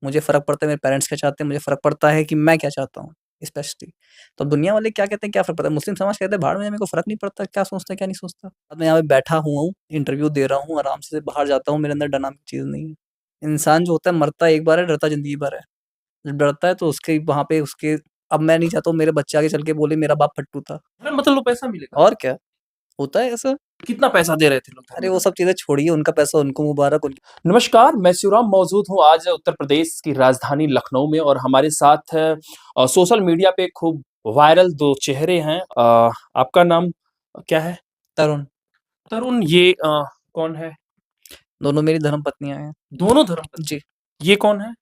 मुझे फ़र्क पड़ता है मेरे पेरेंट्स क्या चाहते हैं, मुझे फ़र्क पड़ता है कि मैं क्या चाहता हूँ स्पेशली। तो दुनिया वाले क्या कहते हैं, क्या फ़र्क पड़ता है? मुस्लिम समाज कहते हैं भाड़ में जाए, मेरे को फ़र्क नहीं पड़ता क्या सोचता है, क्या नहीं सोचता। अब मैं यहाँ पे बैठा हुआ हूँ, इंटरव्यू दे रहा हूँ, आराम से बाहर जाता हूँ, मेरे अंदर डर नाम की चीज़ नहीं है। इंसान जो होता है मरता एक बार है, डरता ज़िंदगी भर है। जब डरता है तो उसके वहाँ पे उसके अब मैं नहीं चाहता हूँ मेरे बच्चे आगे चल के बोले मेरा बाप फट्टू था। अरे मतलब लोग पैसा मिलेगा। और क्या, होता है ऐसा। कितना पैसा दे रहे थे लोग अरे धर्म वो बदलने सब चीज़ें छोड़िए, उनका पैसा उनको मुबारक, उनकी नमस्कार, मैं शिवराम मौजूद हूँ आज उत्तर प्रदेश की राजधानी लखनऊ में और हमारे साथ सोशल मीडिया पे खूब वायरल 2 चेहरे हैं। आपका नाम क्या है? तरुण, तरुण, ये कौन है? दोनों मेरी धर्मपत्नियाँ हैं। दोनों धर्मपत्नी। जी। ये कौन है?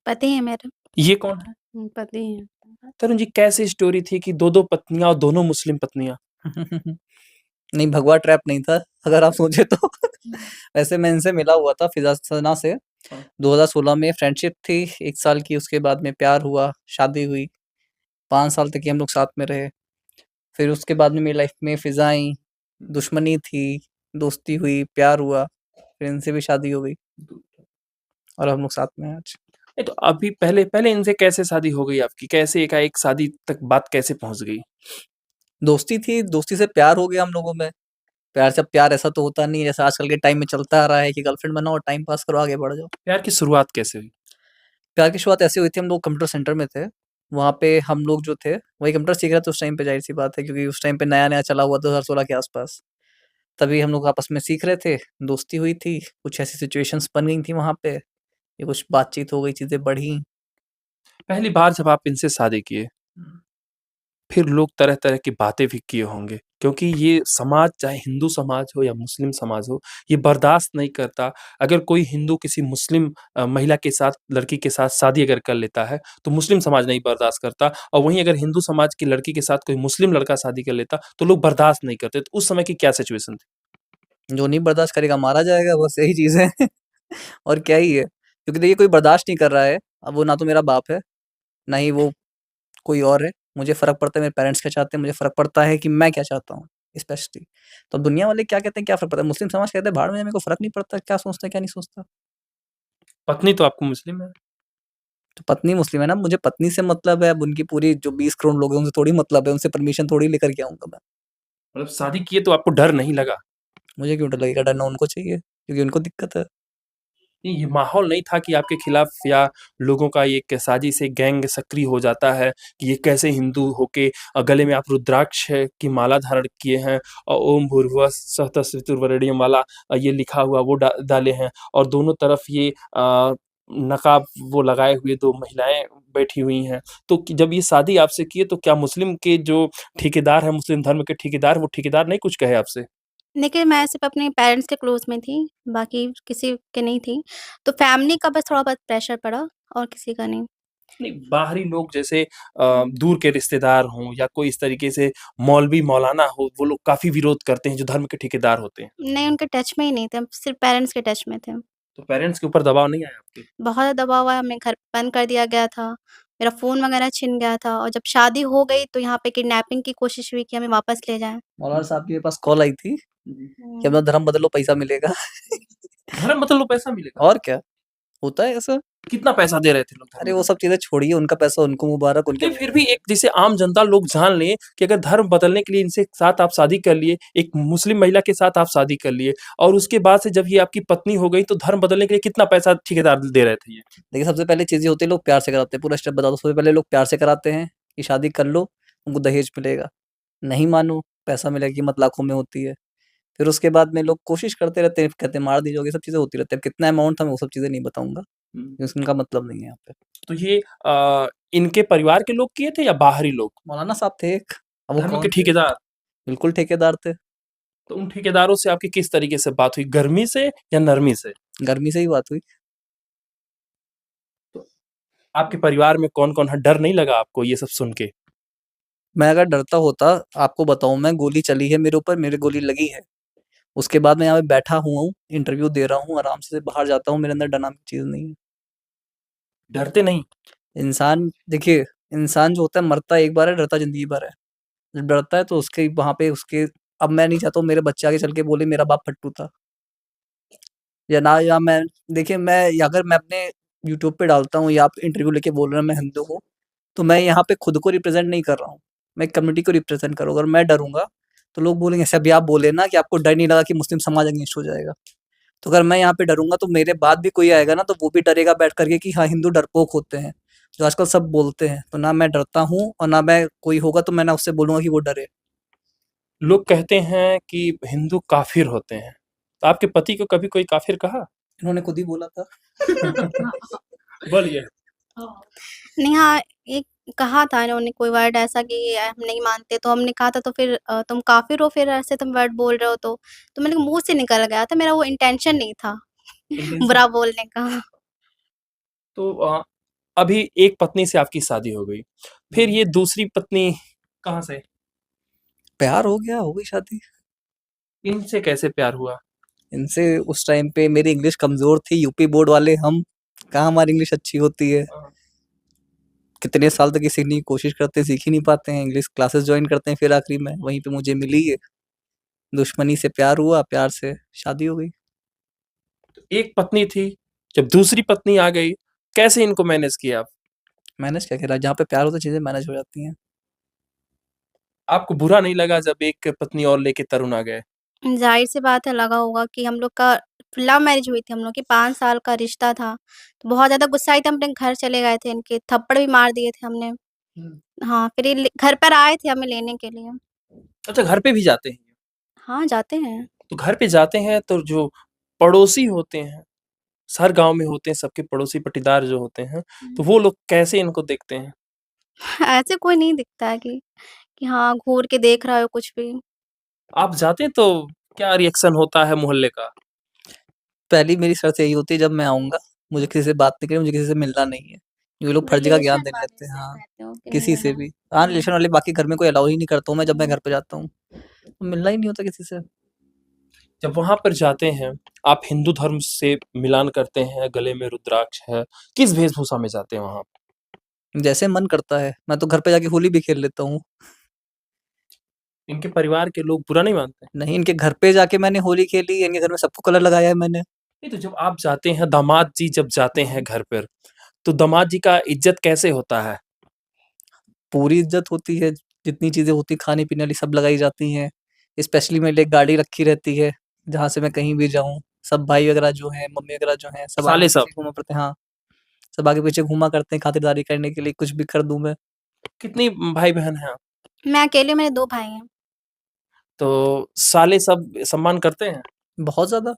पति है मेरे। ये कौन है? पति हैं। तरुण जी, कैसी स्टोरी थी कि 2-2 पत्नियाँ और दोनों मुस्लिम पत्नियाँ? नहीं, भगवा ट्रैप नहीं था, अगर आप सोचे तो। वैसे मैं इनसे मिला हुआ था फिजा सना से। हाँ। 2016 में फ्रेंडशिप थी 1 साल की, उसके बाद में प्यार हुआ, शादी हुई। 5 साल तक ही हम लोग साथ में रहे। फिर उसके बाद में मेरी लाइफ में फिज़ा आई, दुश्मनी थी, दोस्ती हुई, प्यार हुआ, फिर इनसे भी शादी हो गई और हम लोग साथ में हैं आज। नहीं तो अभी पहले पहले इनसे कैसे शादी हो गई आपकी? कैसे एकाएक शादी तक बात कैसे पहुँच गई? दोस्ती थी, दोस्ती से प्यार हो गया हम लोगों में। प्यार से अब प्यार ऐसा तो होता नहीं है जैसे आजकल के टाइम में चलता आ रहा है कि गर्लफ्रेंड बनाओ और टाइम पास करो, आगे बढ़ जाओ। प्यार की शुरुआत कैसे हुई? प्यार की शुरुआत ऐसे हुई थी, हम लोग कंप्यूटर सेंटर में थे। वहाँ पे हम लोग जो थे, वही कंप्यूटर सीख रहे थे उस टाइम पे, ज़ाहिर-सी बात है क्योंकि उस टाइम पे नया-नया चला हुआ 2016 के आस-पास। तभी हम लोग आपस में सीख रहे थे, दोस्ती हुई थी, कुछ ऐसी सिचुएशंस बन गई थी वहाँ पे, ये कुछ बातचीत हो गई, चीज़ें बढ़ी। पहली बार जब आप इनसे शादी किए, फिर लोग तरह-तरह की बातें भी किए होंगे क्योंकि ये समाज चाहे हिंदू समाज हो या मुस्लिम समाज हो, ये बर्दाश्त नहीं करता। अगर कोई हिंदू किसी मुस्लिम महिला के साथ लड़की के साथ शादी अगर कर लेता है, तो मुस्लिम समाज नहीं बर्दाश्त करता और वहीं अगर हिंदू समाज की लड़की के साथ कोई मुस्लिम लड़का शादी कर लेता, तो लोग बर्दाश्त नहीं करते। तो उस समय की क्या सिचुएशन थी? जो नहीं बर्दाश्त करेगा मारा जाएगा, बस यही चीज़ है। और क्या ही है, क्योंकि देखिए कोई बर्दाश्त नहीं कर रहा है, अब वो ना तो मेरा बाप है, ना ही वो कोई और है। मुझे फ़र्क पड़ता है मेरे पेरेंट्स क्या चाहते हैं, मुझे फ़र्क पड़ता है कि मैं क्या चाहता हूँ स्पेशली। तो अब दुनिया वाले क्या कहते हैं, क्या फ़र्क पड़ता है? मुस्लिम समाज कहते हैं भाड़ में जाए, मेरे को फ़र्क नहीं पड़ता क्या सोचता है, क्या नहीं सोचता। पत्नी तो आपको मुस्लिम है। तो पत्नी मुस्लिम है ना, मुझे पत्नी से मतलब है, अब उनकी पूरी जो 20 करोड़ लोग हैं उनसे थोड़ी मतलब है, उनसे परमिशन थोड़ी लेकर के आऊँगा मैं। मतलब शादी किए तो आपको डर नहीं लगा? मुझे क्यों डर लगेगा, डरना उनको चाहिए, क्योंकि उनको दिक्कत है। नहीं, ये माहौल नहीं था कि आपके खिलाफ या लोगों का एक साजिश एक गैंग सक्रिय हो जाता है कि ये कैसे हिंदू होके गले में आप रुद्राक्ष की माला धारण किए हैं और ओम भूर्भुवः स्वः तत्सवितुर्वरेण्यम वाला ये लिखा हुआ वो डाले हैं और दोनों तरफ ये नकाब वो लगाए हुए 2 महिलाएँ बैठी हुई हैं। तो जब ये शादी आपसे किए तो क्या मुस्लिम के जो ठेकेदार हैं, मुस्लिम धर्म के ठेकेदार, वो ठेकेदार नहीं कुछ कहे आपसे? देखिए, मैं सिर्फ़ अपने पेरेंट्स के क्लोज़ में थी, बाकी किसी के नहीं थी। तो फैमिली का बस थोड़ा बहुत प्रेशर पड़ा और किसी का नहीं। नहीं, बाहरी लोग जैसे दूर के रिश्तेदार हों या कोई इस तरीके से मौलवी मौलाना हो, वो लोग काफ़ी विरोध करते हैं जो धर्म के ठेकेदार होते हैं। नहीं, उनके टच में ही नहीं थे, हम सिर्फ़ पेरेंट्स के टच में थे। तो पेरेंट्स के ऊपर दबाव नहीं आया आपके? बहुत ज़्यादा दबाव आया, हमें घर बंद कर दिया गया था, मेरा फ़ोन वगैरह छिन गया था और जब शादी हो गई तो यहाँ पे किडनैपिंग की कोशिश हुई कि हमें वापस ले जाएँ। मौलाना साहब की मेरे पास कॉल आई थी कि हुँ। अपना धर्म बदलो, पैसा मिलेगा। धर्म बदल लो पैसा मिलेगा। और क्या, होता है ऐसा। कितना पैसा दे रहे थे लोग धर्म अरे वो बदलने सब चीज़ें छोड़िए, उनका पैसा उनको मुबारक, के? उनके नहीं, फिर भी एक जिसे आम जनता लोग जान लें कि अगर धर्म बदलने के लिए इनसे साथ आप शादी कर लिए, एक मुस्लिम महिला के साथ आप शादी कर लिए और उसके बाद से जब ये आपकी पत्नी हो गई तो धर्म बदलने के लिए कितना पैसा ठेकेदार दे रहे थे ये? देखिए सबसे पहले चीज़ ये होती है, लोग प्यार से कराते हैं, पूरा स्टेप बता दो। सबसे पहले लोग प्यार से कराते हैं कि शादी कर लो, तुमको दहेज मिलेगा, नहीं मानो पैसा मिलेगा, कीमत लाखों में होती है। फिर उसके बाद में लोग कोशिश करते रहते हैं, कहते हैं मार दीजिए, ये सब चीज़ें होती रहती है। अब कितना अमाउंट था मैं वो सब चीज़ें नहीं बताऊँगा, हुँ। क्योंकि उनका मतलब नहीं है यहाँ पे। तो ये इनके परिवार के लोग किए थे या बाहरी लोग? मौलाना साहब थे एक, अब वो धर्म के कौन थे? ठेकेदार? बिल्कुल ठेकेदार थे, तो उन ठेकेदारों से आपकी किस तरीके से बात हुई? गर्मी से या नरमी से? गर्मी से ही बात हुई। तो आपके परिवार में कौन-कौन है? डर नहीं लगा आपको ये सब सुन के? मैं अगर डरता होता, आपको बताऊँ मैं, गोली चली है मेरे ऊपर, मेरे गोली लगी है। उसके बाद मैं यहाँ पे बैठा हुआ हूँ, इंटरव्यू दे रहा हूँ, आराम से बाहर जाता हूँ, मेरे अंदर डर नाम की चीज़ नहीं है। डरते नहीं? इंसान देखिए, इंसान जो होता है मरता एक बार है, डरता ज़िंदगी भर है। जब डरता है तो उसके वहाँ पे उसके अब मैं नहीं चाहता हूँ मेरे बच्चे आगे चल के बोले मेरा बाप फट्टू था। या मैं देखिए मैं या अगर मैं अपने यूट्यूब पे डालता हूँ या आप इंटरव्यू लेके बोल रहे हैं मैं हिंदू हूँ, तो मैं यहाँ पे खुद को रिप्रेज़ेंट नहीं कर रहा हूँ, मैं एक कम्युनिटी को रिप्रेज़ेंट कर रहा हूँ। अगर मैं डरूँगा, तो लोग बोलेंगे जैसे अभी आप बोले ना कि आपको डर नहीं लगा कि मुस्लिम समाज अगेंस्ट हो जाएगा। तो अगर मैं यहाँ पे डरूँगा तो मेरे बाद भी कोई आएगा ना तो वो भी डरेगा बैठ कर के कि हाँ, हिंदू डरपोक होते हैं, जो आजकल सब बोलते हैं। तो ना मैं डरता हूँ और ना मैं कोई होगा तो मैं ना उससे बोलूँगा कि वो डरे। लोग कहते हैं कि हिंदू काफिर होते हैं, तो आपके पति को कभी कोई काफिर कहा? इन्होंने खुद ही बोला था। बोलिए। नहीं, हाँ, एक कहा था इन्होंने कोई वर्ड ऐसा कि हम नहीं मानते, तो हमने कहा था तो फिर तुम काफ़िर हो फिर ऐसे तुम वर्ड बोल रहे हो तो। तो मैंने कहा मुँह से निकल गया था, मेरा वो इंटेंशन नहीं था इंटेंशन बुरा बोलने का। तो अभी एक पत्नी से आपकी शादी हो गई, फिर ये दूसरी पत्नी कहाँ से? प्यार हो गया, हो गई शादी। इनसे कैसे प्यार हुआ? इनसे उस टाइम पे मेरी इंग्लिश कमज़ोर थी, यूपी बोर्ड वाले हम, कहाँ हमारी इंग्लिश अच्छी होती है। कितने साल तक ये सीखने की कोशिश करते हैं, सीख ही नहीं पाते हैं, इंग्लिश क्लासेस जॉइन करते हैं, फिर आखिरी में वहीं पे मुझे मिली ये। दुश्मनी से प्यार हुआ, प्यार से शादी हो गई। तो एक पत्नी थी, जब दूसरी पत्नी आ गई, कैसे इनको मैनेज किया आप? मैनेज क्या करा, जहाँ पे प्यार होता है चीज़ें मैनेज हो जाती हैं। आपको बुरा नहीं लगा जब एक पत्नी और लेके तरुण आ गए? ज़ाहिर-सी बात है लगा होगा कि हम लोग का लव मैरिज हुई थी हम लोग की, 5 साल का रिश्ता था। तो बहुत ज़्यादा गुस्सा आई थी, हम अपने घर चले गए थे इनके, थप्पड़ भी मार दिए थे हमने। हुँ। हाँ, फिर ये ले घर पर आए थे हमें लेने के लिए। अच्छा, घर पे भी जाते हैं? हाँ, जाते हैं। तो घर पे जाते हैं तो जो पड़ोसी होते हैं, हर गाँव में होते हैं, सबके पड़ोसी पट्टीदार जो होते हैं, तो वो लोग कैसे इनको देखते हैं? ऐसे कोई नहीं दिखता है कि हाँ, घूर के देख रहा हो कुछ भी। आप जाते हैं तो क्या रिएक्शन होता है मोहल्ले का? पहली मेरी शर्त यही होती है जब मैं आऊँगा, मुझे किसी से बात नहीं करनी, मुझे किसी से मिलना नहीं है। ये लोग फर्जी का ज्ञान रिलेशन देने वाले लगते हैं, से हाँ, कहते हो कि नहीं किसी से मिलना। भी। हाँ, रिलेशन वाले बाकी घर में कोई अलाउ ही नहीं करता हूँ मैं जब मैं घर पे जाता हूँ। तो मिलना ही नहीं होता किसी से। जब वहाँ पर जाते हैं, आप हिंदू धर्म से मिलान करते हैं, गले में रुद्राक्ष है, किस वेशभूषा में जाते हैं वहाँ? जैसे मन करता है, मैं तो घर पे जाके होली भी खेल लेता हूँ। इनके परिवार के लोग बुरा नहीं मानते? नहीं, इनके घर पे जाके मैंने होली खेली, इनके घर में सबको कलर लगाया है मैंने। नहीं तो जब आप जाते हैं, दामाद जी जब जाते हैं घर पर, तो दामाद जी का इज़्ज़त कैसे होता है? पूरी इज़्ज़त होती है, जितनी चीज़ें होती हैं खाने-पीने वाली सब लगाई जाती हैं। स्पेशली मेरे लिए एक गाड़ी रखी रहती है, जहाँ से मैं कहीं भी जाऊँ, सब भाई वगैरह जो हैं, मम्मी वगैरह जो हैं, सब साले सब। आगे-पीछे घूमा पड़ते हैं, हाँ, सब आगे-पीछे घूमा करते हैं खातिरदारी करने के लिए, कुछ भी कर दूँ मैं। कितनी भाई-बहन हैं आप? मैं अकेली हूँ, मेरे 2 भाई हैं। तो साले सब सम्मान करते हैं? बहुत ज़्यादा।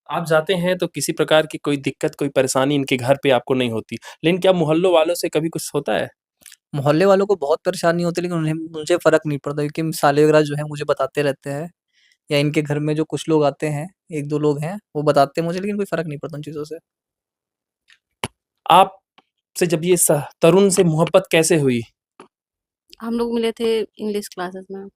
आप जाते हैं तो किसी प्रकार की कोई दिक्कत, कोई परेशानी इनके घर पे आपको नहीं होती। लेकिन क्या मोहल्लों वालों से कभी कुछ होता है? मोहल्ले वालों को बहुत परेशानी होती है लेकिन उन्हें मुझे फ़र्क नहीं पड़ता क्योंकि साले वगैरह जो हैं मुझे बताते रहते हैं या इनके घर में जो कुछ लोग आते हैं, 1-2 लोग हैं, वो बताते हैं मुझे लेकिन कोई फ़र्क नहीं पड़ता उन चीज़ों से। आपसे जब ये तरुण से मोहब्बत कैसे हुई? हम लोग मिले थे इंग्लिश क्लासेस में।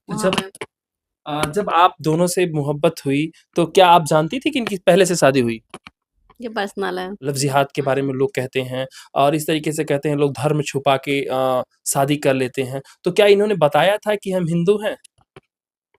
तो वहाँ जब पे जब आप दोनों से मोहब्बत हुई, तो क्या आप जानती थी कि इनकी पहले से शादी हुई? ये पर्सनल है। लव जिहाद के बारे में लोग कहते हैं और इस तरीके से कहते हैं लोग धर्म छुपा के शादी कर लेते हैं। तो क्या इन्होंने बताया था कि हम हिंदू हैं?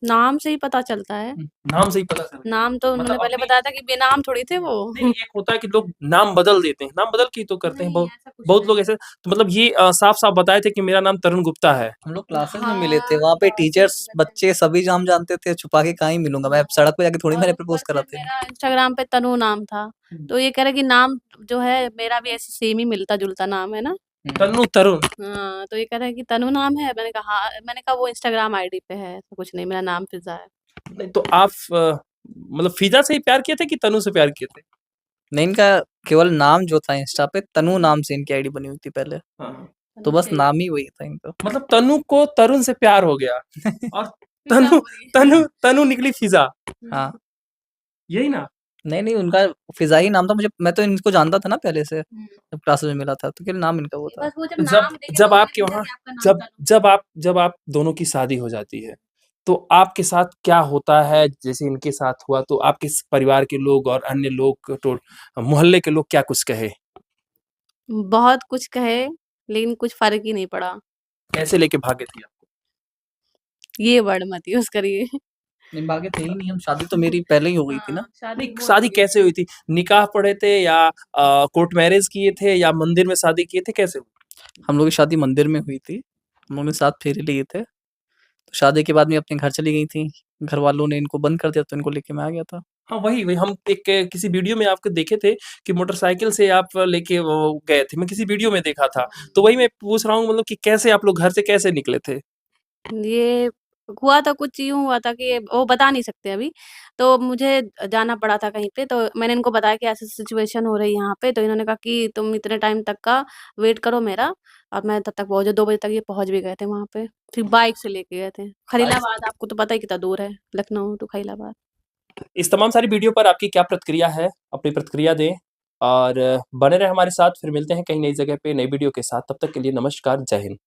नाम से ही पता चलता है। नाम से ही पता चल गया। नाम तो उन्होंने मतलब पहले अपनी बताया था कि बेनाम थोड़ी थे वो। नहीं, एक होता है कि लोग नाम बदल देते हैं, नाम बदल के ही तो करते हैं नहीं, बहुत ऐसा कुछ बहुत लोग नहीं। ऐसे तो मतलब ये साफ-साफ बताए थे कि मेरा नाम तरुण गुप्ता है। हम लोग क्लासेस में मिले थे, हाँ, वहाँ पे क्लासेस टीचर्स, में थे। बच्चे सभी नाम जानते थे, छुपा के कहाँ ही मिलूँगा मैं, सड़क पे जाके थोड़ी और मैंने ऊपर प्रपोज़ करा से था मेरा इनको। इंस्टाग्राम पे तनु नाम था। हुँ, तो ये कह रहे कि नाम जो है मेरा भी ऐसे सेम ही मिलता-जुलता नाम है ना। हुँ। तन्नू तरुण। हाँ, तो ये कह रहा है कि तनु नाम है। मैंने कहा हाँ, मैंने कहा वो इंस्टाग्राम आईडी पे है, ऐसा कुछ नहीं, मेरा नाम फ़िज़ा है। नहीं तो आप मतलब फ़िज़ा से ही प्यार किए थे कि तन्नू से प्यार किए थे? नहीं, इनका केवल नाम जो था इंस्टा पे तनु नाम से इनकी आईडी बनी हुई थी पहले, हाँ, हाँ। तो तनु बस से नाम ही वही था इनका। मतलब तन्नू को तरुण से प्यार हो गया और फ़िज़ा तन्नू हो रही है। तन्नू तन्नू निकली फ़िज़ा, हाँ। हुँ, यही ना? नहीं, उनका फ़िज़ा ही नाम था मुझे, मैं तो इनको जानता था ना पहले से, हुँ। जब क्लासेस में मिला था, तो केवल नाम इनका वो ये था। बस वो जब तो जब नाम देखे तो जब मुझे आपके लगा वहाँ कि आपका नाम जब तनु जब आप जब आप दोनों की शादी हो जाती है, तो आपके साथ क्या होता है? जैसे इनके साथ हुआ तो आपके परिवार के लोग और अन्य लोग तो मोहल्ले के लोग क्या कुछ कहे? बहुत कुछ कहे, लेकिन कुछ फ़र्क ही नहीं पड़ा। कैसे लेके भागे थे आप? ये वर्ड मत यूज़ करिए। नहीं, भागे थे ही नहीं हम, शादी तो मेरी पहले ही हो गई थी ना। हाँ, शादी नहीं, बहुत शादी बढ़िया कैसे हुई थी? निकाह पढ़े थे या कोर्ट मैरेज किए थे या मंदिर में शादी किए थे, कैसे हुई? हम लोग की शादी मंदिर में हुई थी। हम लोगों ने 7 फेरे लिए थे। तो शादी के बाद में अपने घर चली गई थी। घर वालों ने इनको बंद कर दिया तो इनको लेके मैं आ गया था। हाँ, वही हम एक किसी वीडियो में आपको देखे थे कि मोटरसाइकिल से आप लेके वो गए थे। मैं किसी वीडियो में देखा था। तो वही मैं पूछ रहा हूँ मतलब कि कैसे आप लोग घर से कैसे निकले थे? ये हुआ था कुछ यूँ हुआ था कि वो बता नहीं सकते अभी। तो मुझे जाना पड़ा था कहीं पे, तो मैंने इनको बताया कि ऐसी सिचुएशन हो रही है यहाँ पे, तो इन्होंने कहा कि तुम इतने टाइम तक का वेट करो मेरा, और मैं तब तक पहुँचे 2 बजे तक ये पहुँच भी गए थे वहाँ पे। फिर बाइक से लेके गए थे। बाइक खलीलाबाद आपको तो पता ही कितना दूर है, लखनऊ टू खलीलाबाद। इस तमाम सारी वीडियो पर आपकी क्या प्रतिक्रिया है? अपनी प्रतिक्रिया दें और बने रहें हमारे साथ। फिर मिलते हैं कहीं नई जगह पे नई वीडियो के साथ। तब तक के लिए नमस्कार, जय हिंद।